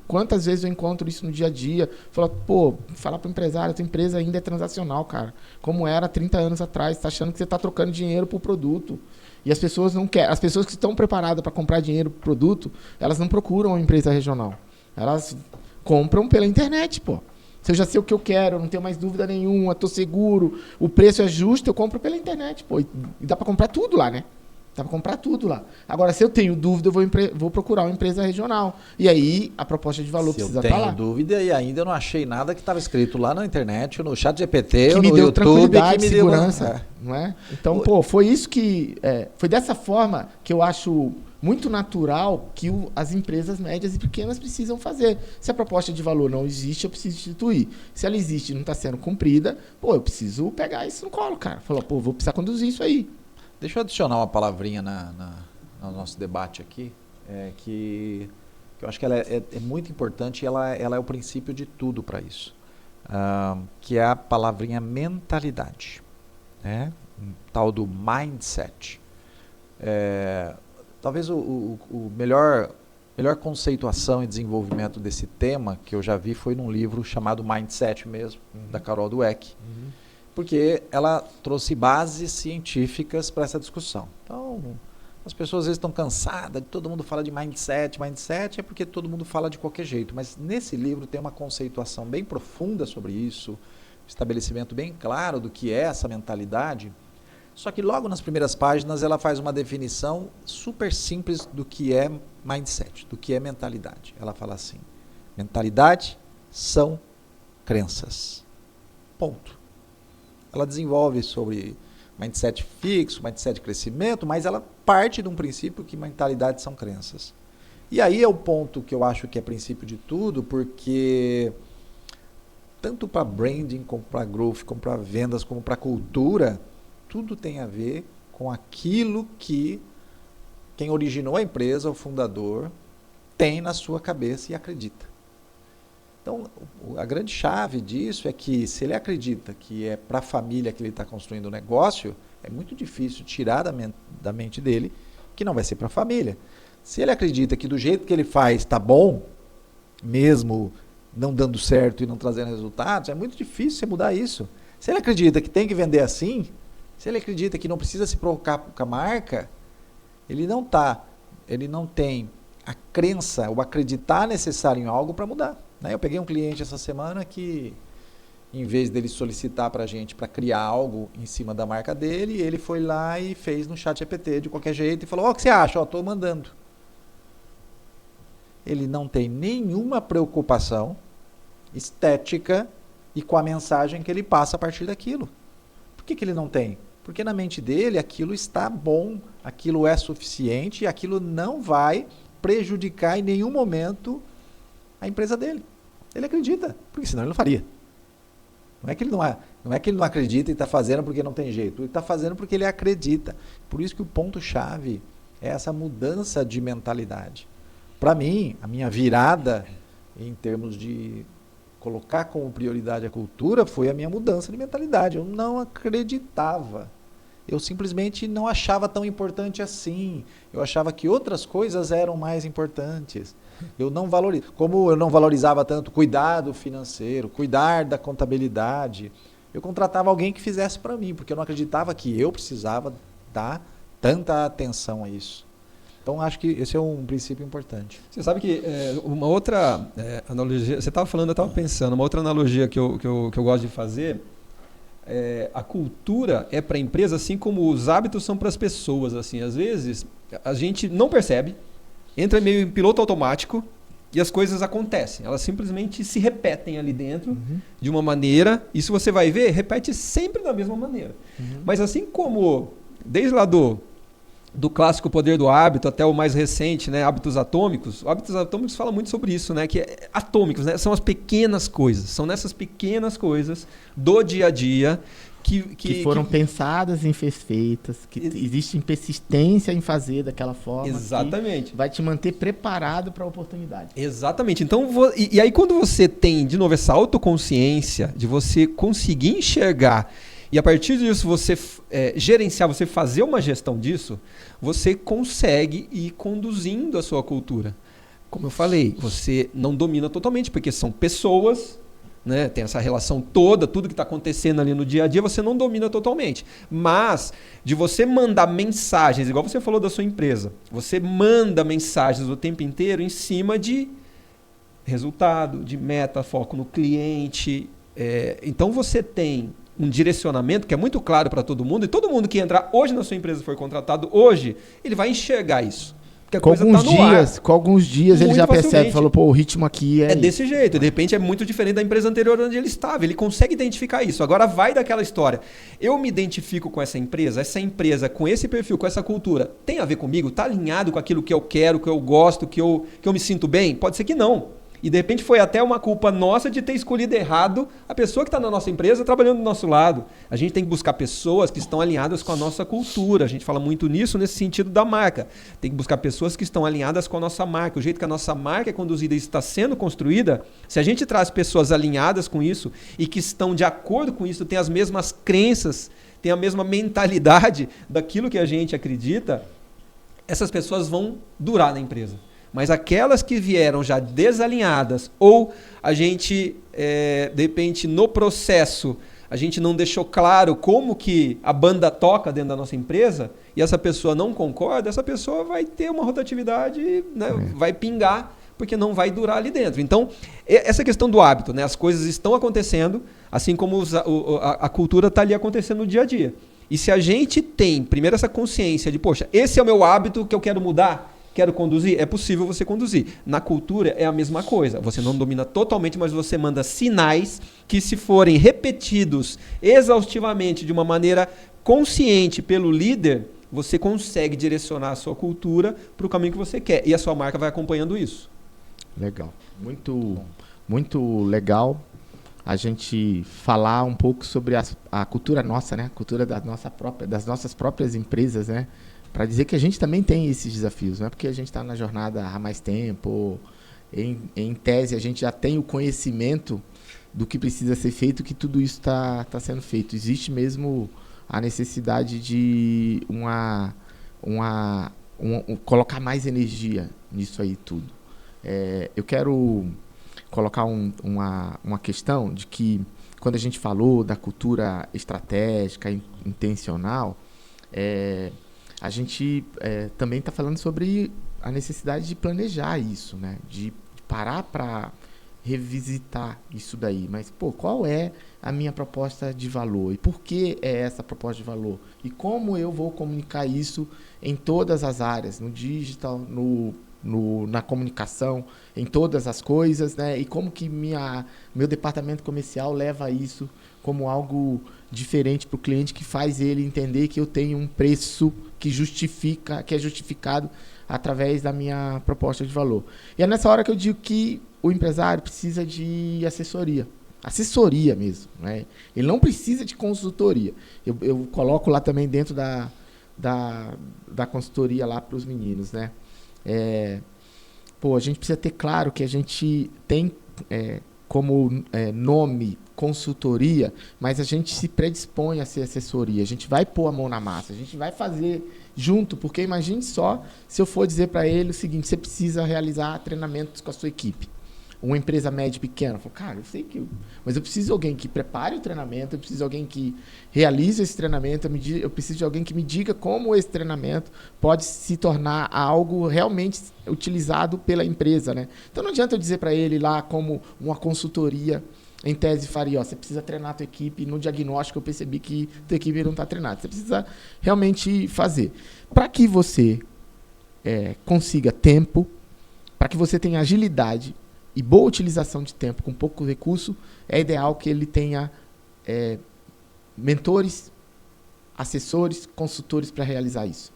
Quantas vezes eu encontro isso no dia a dia? Falar para o empresário, a tua empresa ainda é transacional, cara. Como era 30 anos atrás, está achando que você está trocando dinheiro por produto. E as pessoas não querem. As pessoas que estão preparadas para comprar dinheiro por produto, elas não procuram uma empresa regional. Elas compram pela internet, pô. Se eu já sei o que eu quero, eu não tenho mais dúvida nenhuma, estou seguro, o preço é justo, eu compro pela internet, pô. E dá para comprar tudo lá, né? Dá para comprar tudo lá. Agora, se eu tenho dúvida, eu vou procurar uma empresa regional. E aí, a proposta de valor precisa estar lá. Eu tenho dúvida e ainda eu não achei nada que estava escrito lá na internet, no chat GPT, ou no YouTube, tranquilidade, que me segurança, deu não é? Então, pô, foi isso que... foi dessa forma que eu acho muito natural que as empresas médias e pequenas precisam fazer. Se a proposta de valor não existe, eu preciso instituir. Se ela existe e não está sendo cumprida, pô, eu preciso pegar isso no colo, cara. Falar, pô, vou precisar conduzir isso aí. Deixa eu adicionar uma palavrinha no nosso debate aqui, que eu acho que ela é muito importante e ela é o princípio de tudo para isso, que é a palavrinha mentalidade, né? Um tal do mindset. Talvez o melhor conceituação e desenvolvimento desse tema que eu já vi foi num livro chamado Mindset mesmo, da Carol Dweck. Porque ela trouxe bases científicas para essa discussão. Então, as pessoas às vezes estão cansadas de todo mundo falar de mindset. Mindset é porque todo mundo fala de qualquer jeito. Mas nesse livro tem uma conceituação bem profunda sobre isso, um estabelecimento bem claro do que é essa mentalidade. Só que logo nas primeiras páginas ela faz uma definição super simples do que é mindset, do que é mentalidade. Ela fala assim, mentalidade são crenças. Ponto. Ela desenvolve sobre mindset fixo, mindset de crescimento, mas ela parte de um princípio que mentalidade são crenças. E aí é o ponto que eu acho que é princípio de tudo, porque tanto para branding, como para growth, como para vendas, como para cultura, tudo tem a ver com aquilo que quem originou a empresa, o fundador, tem na sua cabeça e acredita. Então, a grande chave disso é que se ele acredita que é para a família que ele está construindo o negócio, é muito difícil tirar da mente dele que não vai ser para a família. Se ele acredita que do jeito que ele faz está bom, mesmo não dando certo e não trazendo resultados, é muito difícil você mudar isso. Se ele acredita que tem que vender assim, se ele acredita que não precisa se provocar com a marca, ele não tem a crença, o acreditar necessário em algo para mudar. Eu peguei um cliente essa semana que, em vez dele solicitar para a gente para criar algo em cima da marca dele, ele foi lá e fez no chat GPT de qualquer jeito e falou, o que você acha? Estou mandando. Ele não tem nenhuma preocupação estética e com a mensagem que ele passa a partir daquilo. Por que ele não tem? Porque na mente dele aquilo está bom, aquilo é suficiente e aquilo não vai prejudicar em nenhum momento a empresa dele. Ele acredita, porque senão ele não faria. Não é que ele não acredita e está fazendo porque não tem jeito. Ele está fazendo porque ele acredita. Por isso que o ponto-chave é essa mudança de mentalidade. Para mim, a minha virada em termos de colocar como prioridade a cultura foi a minha mudança de mentalidade. Eu não acreditava. Eu simplesmente não achava tão importante assim. Eu achava que outras coisas eram mais importantes. Como eu não valorizava tanto cuidado financeiro, cuidar da contabilidade, eu contratava alguém que fizesse para mim, porque eu não acreditava que eu precisava dar tanta atenção a isso. Então, acho que esse é um princípio importante. Você sabe que uma outra analogia, você estava falando, eu estava pensando, uma outra analogia que eu gosto de fazer, a cultura é para a empresa assim como os hábitos são para as pessoas. Assim, às vezes, a gente não percebe, entra meio em piloto automático e as coisas acontecem. Elas simplesmente se repetem ali dentro de uma maneira, e se você vai ver, repete sempre da mesma maneira. Mas assim como, desde lá do clássico Poder do Hábito até o mais recente, né, Hábitos Atômicos. O Hábitos Atômicos fala muito sobre isso, né, que atômicos, né, são as pequenas coisas. São nessas pequenas coisas do dia a dia que foram pensadas e feitas, que existe persistência em fazer daquela forma. Exatamente. Vai te manter preparado para a oportunidade. Exatamente. Então, e aí quando você tem, de novo, essa autoconsciência de você conseguir enxergar e a partir disso você gerenciar, você fazer uma gestão disso, você consegue ir conduzindo a sua cultura. Como eu falei, você não domina totalmente, porque são pessoas, né? Tem essa relação toda, tudo que está acontecendo ali no dia a dia, você não domina totalmente. Mas de você mandar mensagens, igual você falou da sua empresa, você manda mensagens o tempo inteiro em cima de resultado, de meta, foco no cliente. Então você tem um direcionamento que é muito claro para todo mundo, e todo mundo que entrar hoje na sua empresa, for contratado hoje, ele vai enxergar isso. Porque a coisa tá no ar. Com alguns dias ele já percebe, falou, pô, o ritmo aqui é desse jeito. De repente é muito diferente da empresa anterior onde ele estava. Ele consegue identificar isso. Agora vai daquela história. Eu me identifico com essa empresa com esse perfil, com essa cultura, tem a ver comigo? Está alinhado com aquilo que eu quero, que eu gosto, que eu me sinto bem? Pode ser que não. E de repente foi até uma culpa nossa de ter escolhido errado a pessoa que está na nossa empresa trabalhando do nosso lado. A gente tem que buscar pessoas que estão alinhadas com a nossa cultura. A gente fala muito nisso nesse sentido da marca. Tem que buscar pessoas que estão alinhadas com a nossa marca. O jeito que a nossa marca é conduzida e está sendo construída, se a gente traz pessoas alinhadas com isso e que estão de acordo com isso, têm as mesmas crenças, têm a mesma mentalidade daquilo que a gente acredita, essas pessoas vão durar na empresa. Mas aquelas que vieram já desalinhadas, ou a gente, de repente, no processo, a gente não deixou claro como que a banda toca dentro da nossa empresa, e essa pessoa não concorda, essa pessoa vai ter uma rotatividade, né, vai pingar, porque não vai durar ali dentro. Então, essa questão do hábito, né, as coisas estão acontecendo, assim como a cultura está ali acontecendo no dia a dia. E se a gente tem, primeiro, essa consciência de, poxa, esse é o meu hábito que eu quero mudar, quero conduzir, é possível você conduzir. Na cultura é a mesma coisa. Você não domina totalmente, mas você manda sinais que, se forem repetidos exaustivamente de uma maneira consciente pelo líder, você consegue direcionar a sua cultura para o caminho que você quer. E a sua marca vai acompanhando isso. Legal. Muito legal a gente falar um pouco sobre a cultura nossa, né? A cultura das nossas próprias empresas, né? Para dizer que a gente também tem esses desafios, não é porque a gente está na jornada há mais tempo, em tese a gente já tem o conhecimento do que precisa ser feito, que tudo isso está sendo feito. Existe mesmo a necessidade de colocar mais energia nisso aí tudo. Eu quero colocar uma questão de que, quando a gente falou da cultura estratégica, intencional, a gente também está falando sobre a necessidade de planejar isso, né? De parar para revisitar isso daí. Mas, qual é a minha proposta de valor? E por que é essa proposta de valor? E como eu vou comunicar isso em todas as áreas, no digital, na comunicação, em todas as coisas, né? E como que meu departamento comercial leva isso como algo diferente para o cliente, que faz ele entender que eu tenho um preço que é justificado através da minha proposta de valor. E é nessa hora que eu digo que o empresário precisa de assessoria mesmo, né? Ele não precisa de consultoria. Eu coloco lá também dentro da consultoria lá para os meninos, né? a gente precisa ter claro que a gente tem como nome consultoria, mas a gente se predispõe a ser assessoria. A gente vai pôr a mão na massa, a gente vai fazer junto, porque imagine só se eu for dizer para ele o seguinte: você precisa realizar treinamentos com a sua equipe. Uma empresa média e pequena, eu falo, cara, eu sei que... Mas eu preciso de alguém que prepare o treinamento, eu preciso de alguém que realize esse treinamento, eu preciso de alguém que me diga como esse treinamento pode se tornar algo realmente utilizado pela empresa, né? Então não adianta eu dizer para ele lá como uma consultoria, em tese faria, você precisa treinar a tua equipe, no diagnóstico eu percebi que a tua equipe não está treinada. Você precisa realmente fazer. Para que você consiga tempo, para que você tenha agilidade e boa utilização de tempo com pouco recurso, é ideal que ele tenha mentores, assessores, consultores para realizar isso.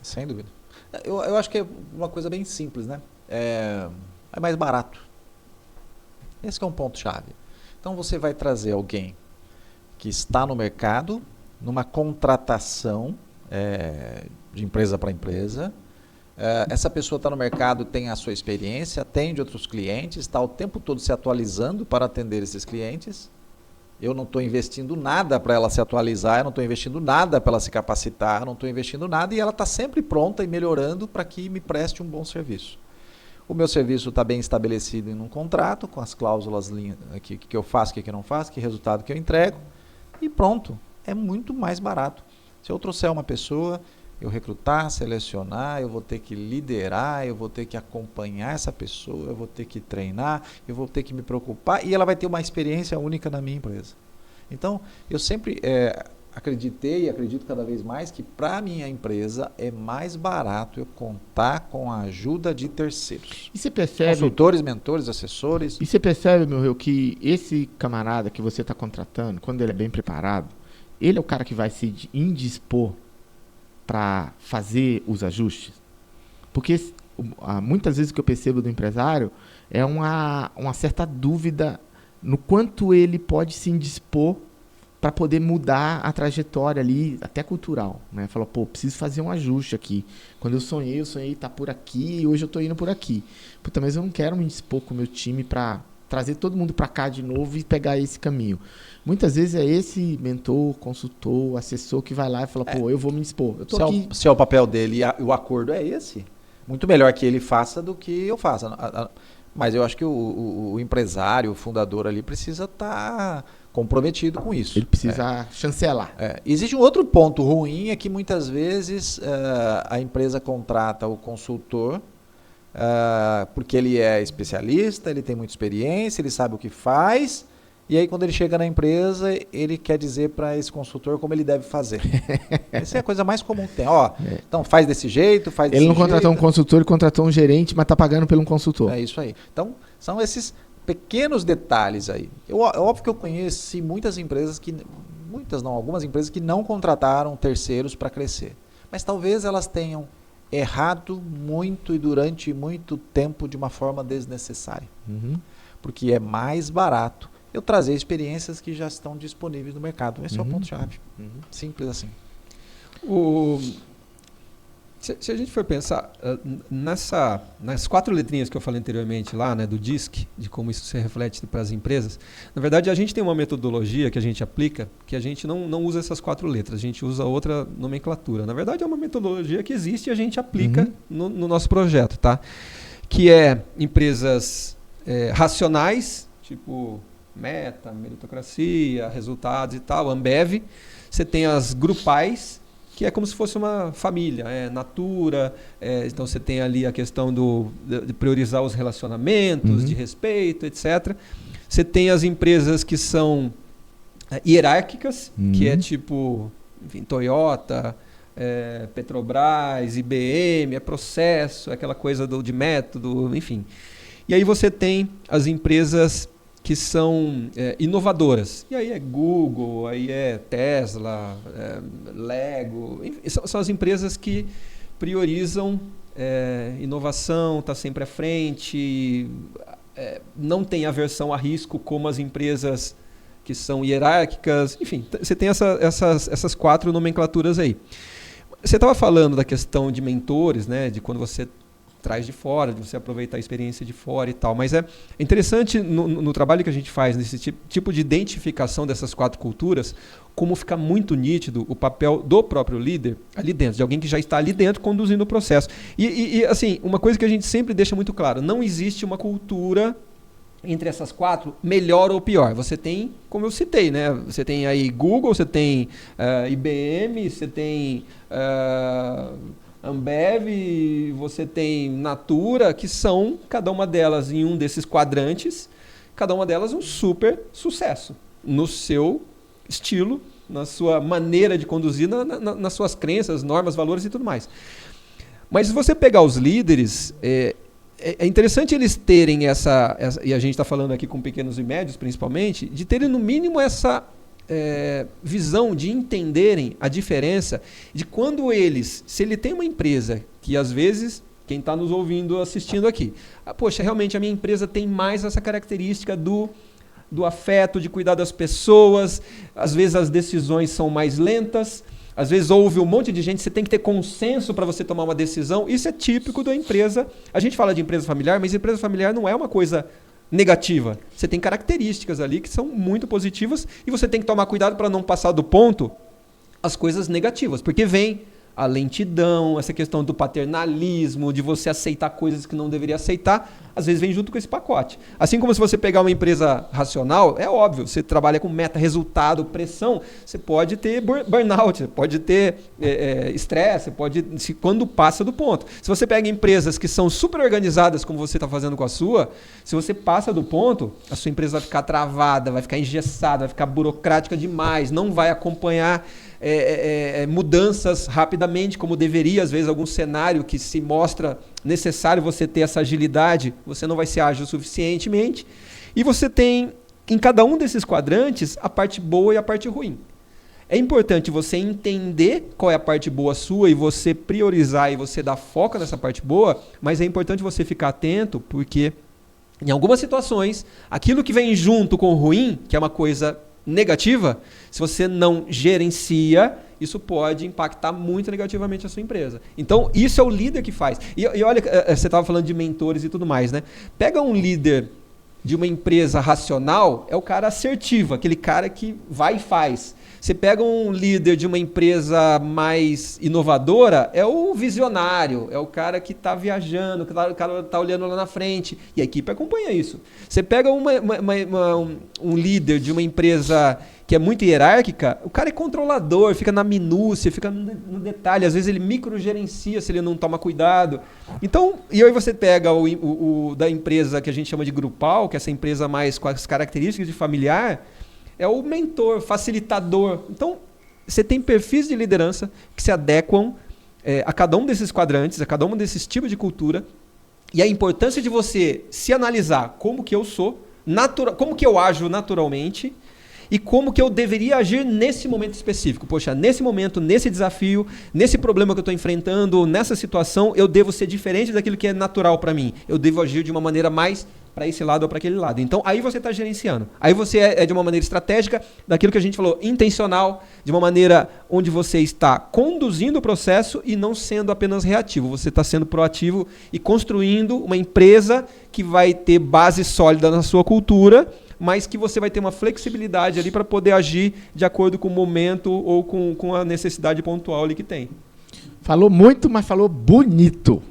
Sem dúvida. Eu acho que é uma coisa bem simples, né? É mais barato. Esse que é um ponto-chave. Então você vai trazer alguém que está no mercado, numa contratação de empresa para empresa. Essa pessoa está no mercado, tem a sua experiência, atende outros clientes, está o tempo todo se atualizando para atender esses clientes. Eu não estou investindo nada para ela se atualizar, eu não estou investindo nada para ela se capacitar, eu não estou investindo nada, e ela está sempre pronta e melhorando para que me preste um bom serviço. O meu serviço está bem estabelecido em um contrato, com as cláusulas que eu faço, que eu não faço, que resultado que eu entrego, e pronto. É muito mais barato. Se eu trouxer uma pessoa, eu recrutar, selecionar, eu vou ter que liderar, eu vou ter que acompanhar essa pessoa, eu vou ter que treinar, eu vou ter que me preocupar, e ela vai ter uma experiência única na minha empresa. Então, eu sempre acreditei e acredito cada vez mais que para a minha empresa é mais barato eu contar com a ajuda de terceiros. E você percebe... Consultores, mentores, assessores. E você percebe, meu Rio, que esse camarada que você está contratando, quando ele é bem preparado, ele é o cara que vai se indispor para fazer os ajustes? Porque muitas vezes o que eu percebo do empresário é uma certa dúvida no quanto ele pode se indispor para poder mudar a trajetória ali, até cultural, né? Fala, preciso fazer um ajuste aqui. Quando eu sonhei estar por aqui, e hoje eu estou indo por aqui. Puta, mas eu não quero me indispor com o meu time para trazer todo mundo para cá de novo e pegar esse caminho. Muitas vezes é esse mentor, consultor, assessor que vai lá e fala, eu vou me indispor. Eu tô aqui. Se é o papel dele e o acordo é esse, muito melhor que ele faça do que eu faça. Mas eu acho que o empresário, o fundador ali precisa estar comprometido com isso. Ele precisa chancelar. Existe um outro ponto ruim, é que muitas vezes a empresa contrata o consultor porque ele é especialista, ele tem muita experiência, ele sabe o que faz, e aí quando ele chega na empresa, ele quer dizer para esse consultor como ele deve fazer. Essa é a coisa mais comum que tem. Então faz desse jeito, faz desse jeito. Ele não contratou um consultor, ele contratou um gerente, mas está pagando pelo um consultor. É isso aí. Então, são esses pequenos detalhes aí. É óbvio que eu conheci muitas empresas algumas empresas que não contrataram terceiros para crescer. Mas talvez elas tenham errado muito e durante muito tempo de uma forma desnecessária. Porque é mais barato eu trazer experiências que já estão disponíveis no mercado. Esse é o ponto-chave. Simples assim. Se a gente for pensar nas 4 letrinhas que eu falei anteriormente lá, né, do DISC, de como isso se reflete para as empresas, na verdade a gente tem uma metodologia que a gente aplica, que a gente não usa essas 4 letras, a gente usa outra nomenclatura. Na verdade é uma metodologia que existe e a gente aplica no nosso projeto, tá? Que é empresas racionais, tipo Meta, meritocracia, resultados e tal, Ambev. Você tem as grupais, que é como se fosse uma família, Natura, então você tem ali a questão de priorizar os relacionamentos, de respeito, etc. Você tem as empresas que são hierárquicas, que é tipo, enfim, Toyota, Petrobras, IBM, é processo, é aquela coisa de método, enfim. E aí você tem as empresas que são inovadoras. E aí é Google, aí é Tesla, Lego. Enfim, são as empresas que priorizam inovação, está sempre à frente, não tem aversão a risco como as empresas que são hierárquicas. Enfim, você tem essas 4 nomenclaturas aí. Você estava falando da questão de mentores, né, de quando você traz de fora, de você aproveitar a experiência de fora e tal. Mas é interessante no trabalho que a gente faz, nesse tipo de identificação dessas 4 culturas, como fica muito nítido o papel do próprio líder ali dentro, de alguém que já está ali dentro conduzindo o processo. E assim, uma coisa que a gente sempre deixa muito claro, não existe uma cultura entre essas 4, melhor ou pior. Você tem, como eu citei, né? Você tem aí Google, você tem IBM, você tem Ambev, você tem Natura, que são, cada uma delas em um desses quadrantes, cada uma delas um super sucesso no seu estilo, na sua maneira de conduzir, nas suas crenças, normas, valores e tudo mais. Mas se você pegar os líderes, é interessante eles terem essa, e a gente está falando aqui com pequenos e médios principalmente, de terem no mínimo essa visão de entenderem a diferença de quando eles, se ele tem uma empresa que às vezes, quem está nos ouvindo, assistindo aqui, poxa, realmente a minha empresa tem mais essa característica do afeto, de cuidar das pessoas, às vezes as decisões são mais lentas, às vezes ouve um monte de gente, você tem que ter consenso para você tomar uma decisão, isso é típico da empresa. A gente fala de empresa familiar, mas empresa familiar não é uma coisa negativa. Você tem características ali que são muito positivas e você tem que tomar cuidado para não passar do ponto as coisas negativas, porque vem a lentidão, essa questão do paternalismo, de você aceitar coisas que não deveria aceitar, às vezes vem junto com esse pacote. Assim como se você pegar uma empresa racional, é óbvio, você trabalha com meta, resultado, pressão, você pode ter burnout, você pode ter estresse, quando passa do ponto. Se você pega empresas que são super organizadas, como você está fazendo com a sua, se você passa do ponto, a sua empresa vai ficar travada, vai ficar engessada, vai ficar burocrática demais, não vai acompanhar mudanças rapidamente, como deveria, às vezes, algum cenário que se mostra necessário você ter essa agilidade, você não vai ser ágil suficientemente. E você tem, em cada um desses quadrantes, a parte boa e a parte ruim. É importante você entender qual é a parte boa sua e você priorizar e você dar foco nessa parte boa, mas é importante você ficar atento, porque em algumas situações, aquilo que vem junto com o ruim, que é uma coisa negativa, se você não gerencia, isso pode impactar muito negativamente a sua empresa. Então, isso é o líder que faz. E olha, você estava falando de mentores e tudo mais, né? Pega um líder de uma empresa racional, é o cara assertivo, aquele cara que vai e faz. Você pega um líder de uma empresa mais inovadora, é o visionário, é o cara que está viajando, o cara está olhando lá na frente, e a equipe acompanha isso. Você pega um líder de uma empresa que é muito hierárquica, o cara é controlador, fica na minúcia, fica no detalhe, às vezes ele microgerencia se ele não toma cuidado. Então, e aí você pega o da empresa que a gente chama de grupal, que é essa empresa mais com as características de familiar, é o mentor, facilitador. Então, você tem perfis de liderança que se adequam a cada um desses quadrantes, a cada um desses tipos de cultura. E a importância de você se analisar como que eu sou, como que eu ajo naturalmente e como que eu deveria agir nesse momento específico. Poxa, nesse momento, nesse desafio, nesse problema que eu estou enfrentando, nessa situação, eu devo ser diferente daquilo que é natural para mim. Eu devo agir de uma maneira mais para esse lado ou para aquele lado. Então, aí você está gerenciando. Aí você é de uma maneira estratégica, daquilo que a gente falou, intencional, de uma maneira onde você está conduzindo o processo e não sendo apenas reativo. Você está sendo proativo e construindo uma empresa que vai ter base sólida na sua cultura, mas que você vai ter uma flexibilidade ali para poder agir de acordo com o momento ou com a necessidade pontual ali que tem. Falou muito, mas falou bonito,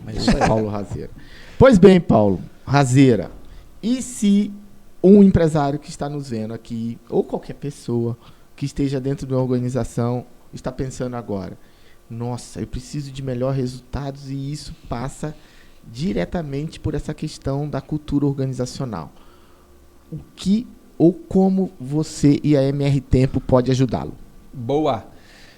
Paulo Razeira. Pois bem, Paulo Razeira, e se um empresário que está nos vendo aqui, ou qualquer pessoa que esteja dentro de uma organização, está pensando agora, nossa, eu preciso de melhores resultados e isso passa diretamente por essa questão da cultura organizacional. O que ou como você e a MR Tempo pode ajudá-lo? Boa!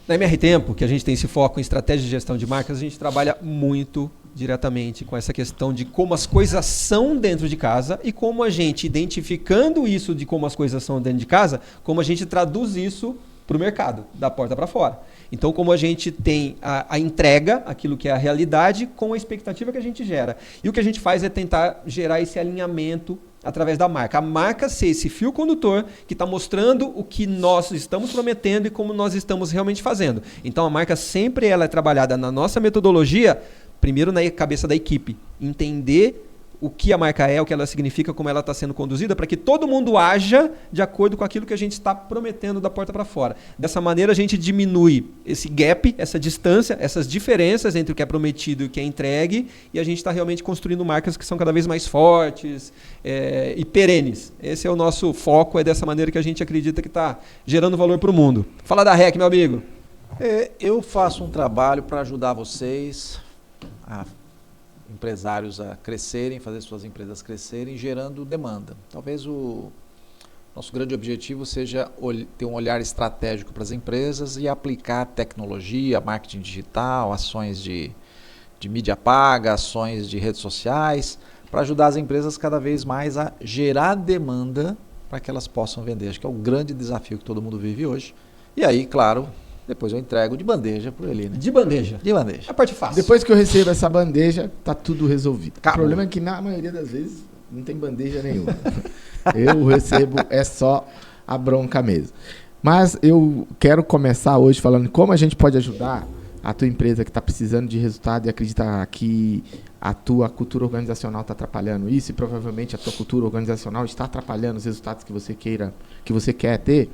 Na MR Tempo, que a gente tem esse foco em estratégia de gestão de marcas, a gente trabalha muito diretamente com essa questão de como as coisas são dentro de casa e como a gente, identificando isso de como as coisas são dentro de casa, como a gente traduz isso para o mercado, da porta para fora. Então, como a gente tem a entrega, aquilo que é a realidade, com a expectativa que a gente gera. E o que a gente faz é tentar gerar esse alinhamento através da marca. A marca ser esse fio condutor que está mostrando o que nós estamos prometendo e como nós estamos realmente fazendo. Então, a marca sempre ela é trabalhada na nossa metodologia primeiro na cabeça da equipe. Entender o que a marca é, o que ela significa, como ela está sendo conduzida, para que todo mundo haja de acordo com aquilo que a gente está prometendo da porta para fora. Dessa maneira, a gente diminui esse gap, essa distância, essas diferenças entre o que é prometido e o que é entregue, e a gente está realmente construindo marcas que são cada vez mais fortes e perenes. Esse é o nosso foco, é dessa maneira que a gente acredita que está gerando valor para o mundo. Fala da REC, meu amigo. Eu faço um trabalho para ajudar vocês, empresários a crescerem, fazer suas empresas crescerem, gerando demanda. Talvez o nosso grande objetivo seja ter um olhar estratégico para as empresas e aplicar tecnologia, marketing digital, ações de mídia paga, ações de redes sociais, para ajudar as empresas cada vez mais a gerar demanda para que elas possam vender. Acho que é o grande desafio que todo mundo vive hoje. E aí, claro, depois eu entrego de bandeja por ele, né? De bandeja. De bandeja. A parte fácil. Depois que eu recebo essa bandeja, tá tudo resolvido. Acabou. O problema é que na maioria das vezes não tem bandeja nenhuma. Eu recebo é só a bronca mesmo. Mas eu quero começar hoje falando como a gente pode ajudar a tua empresa que está precisando de resultado e acredita que a tua cultura organizacional está atrapalhando isso e provavelmente a tua cultura organizacional está atrapalhando os resultados que você quer ter.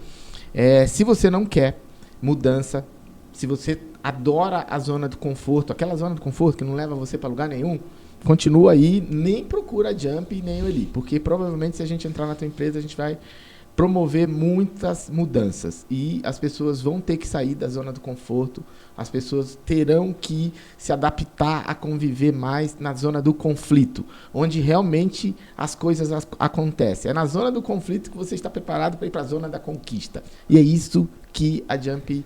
Se você não quer mudança, se você adora a zona de conforto, aquela zona de conforto que não leva você para lugar nenhum, continua aí, nem procura a Jump nem o Eli, porque provavelmente se a gente entrar na tua empresa, a gente vai promover muitas mudanças e as pessoas vão ter que sair da zona do conforto, as pessoas terão que se adaptar a conviver mais na zona do conflito, onde realmente as coisas acontecem. É na zona do conflito que você está preparado para ir para a zona da conquista. E é isso que a Jump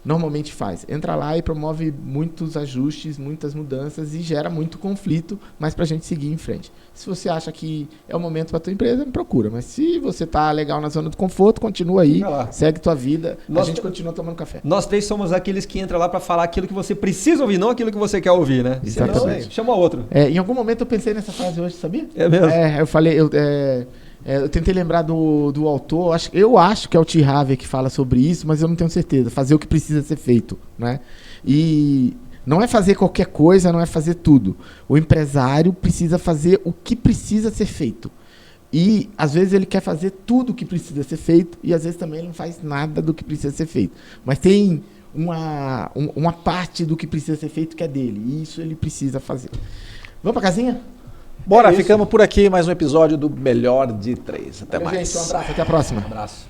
normalmente faz. Entra lá e promove muitos ajustes, muitas mudanças e gera muito conflito, mas para a gente seguir em frente. Se você acha que é o momento para a tua empresa, me procura. Mas se você tá legal na zona do conforto, continua aí, segue tua vida, a gente continua tomando café. Nós três somos aqueles que entram lá para falar aquilo que você precisa ouvir, não aquilo que você quer ouvir, né? Exatamente. Senão, chama outro. Em algum momento eu pensei nessa frase hoje, sabia? É mesmo? Eu falei... eu tentei lembrar do autor, eu acho que é o T. Harvey que fala sobre isso, mas eu não tenho certeza. Fazer o que precisa ser feito, né? E não é fazer qualquer coisa, não é fazer tudo. O empresário precisa fazer o que precisa ser feito. E, às vezes, ele quer fazer tudo o que precisa ser feito e, às vezes, também ele não faz nada do que precisa ser feito. Mas tem uma parte do que precisa ser feito que é dele. E isso ele precisa fazer. Vamos pra casinha? Bora, ficamos por aqui. Mais um episódio do Melhor de 3. Até mais. Gente, um abraço. Até a próxima. Um abraço.